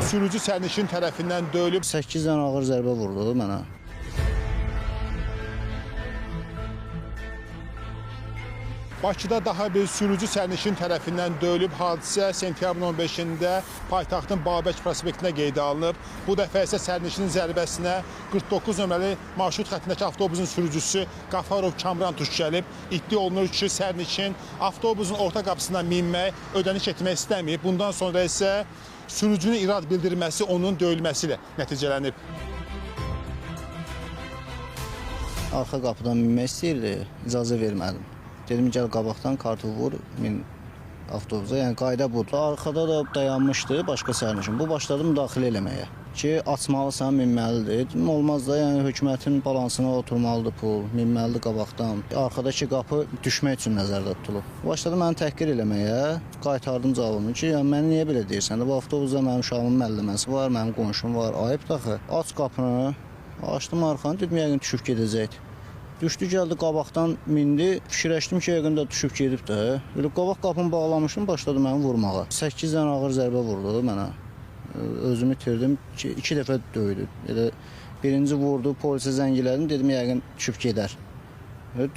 Sürücü sərnişin tərəfindən döyülüb. 8 dənə ağır zərbə vurdu mənə. Bakıda daha bir sürücü sərnişin tərəfindən döyülüb. Hadisə sentyabrın 15-də paytaxtın Babək prospektinə qeydə alınıb. Bu dəfə isə sərnişinin zərbəsinə 49 nömrəli marşrut xəttindəki avtobusun sürücüsü Qafarov Kamran tuş gəlib. İddia olunur ki, sərnişin avtobusun orta qapısına minmək, ödəniş etmək istəməyib. Bundan sonra isə sürücünün irad bildirməsi onun döyülməsi ilə nəticələnib. Arxa qapıdan minmək istəyirdi, icazə vermədim. Dedim, gəl qabaqdan kartı vur, min avtobusa. Yəni, qayda budur. Arxada da dayanmışdı başqa sərnişin. Bu başladı müdaxilə eləməyə ki, açmalısan, minməlidir. Dedim, olmaz da, yəni hökumətin balansına oturmalıdır pul, minməlidir qabaqdan. Arxadakı qapı düşmək üçün nəzərdə tutulub. Başladı məni təhqir eləməyə, qaytardım cavabını ki, yəni, məni niyə belə deyirsən? Bu avtobusda mənim uşağımın məlləməsi var, mənim qonşum var, ayıb daxı. Aç qapını, açdım arxanı, dedim, yəqin düşüb gedəcəkdir. Düşdü, gəldi, qabaqdan mindi. Fikirləşdim ki, yəqin də düşüb gedib də. Elə qabaq qapını bağlamışdım, başladı məni vurmağa. 8 dənə ağır zərbə vurdu mənə. Özümü itirdim ki, 2 dəfə döydü. Elə birinci vurdu, polisə zəng elədim, dedim, yəqin düşüb gedər.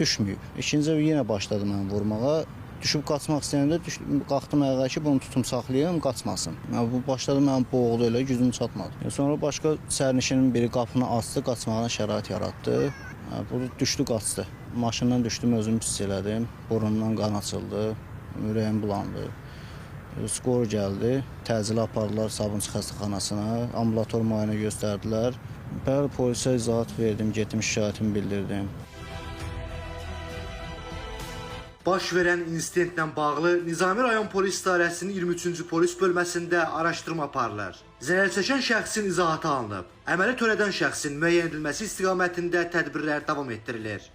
Düşməyib. İkinci yenə başladı məni vurmağa. Düşüb qaçmaq istəyəndə qalxdım ayağa ki, bunu tutum saxlayayım, qaçmasın. Bu başladı məni boğdu elə, gücüm çatmadı. Sonra başqa sərnişinin biri qapını açdı, qaçmağına şərait yaratdı. Burada düşdü, qaçdı. Maşından düşdüm, özümü pis elədim. Burundan qan açıldı, ürəyim bulandı. Skor gəldi, təcili apardılar Sabunçu xəstəxanasına, ambulator müayinə göstərdilər. Bəli, polisə izahat verdim, getdim, şikayətimi bildirdim. Baş verən insidentlə bağlı Nizami rayon polis idarəsinin 23-cü polis bölməsində araşdırma aparılır. Zərər çəkən şəxsin izahatı alınıb. Əməli törədən şəxsin müəyyən edilməsi istiqamətində tədbirlər davam etdirilir.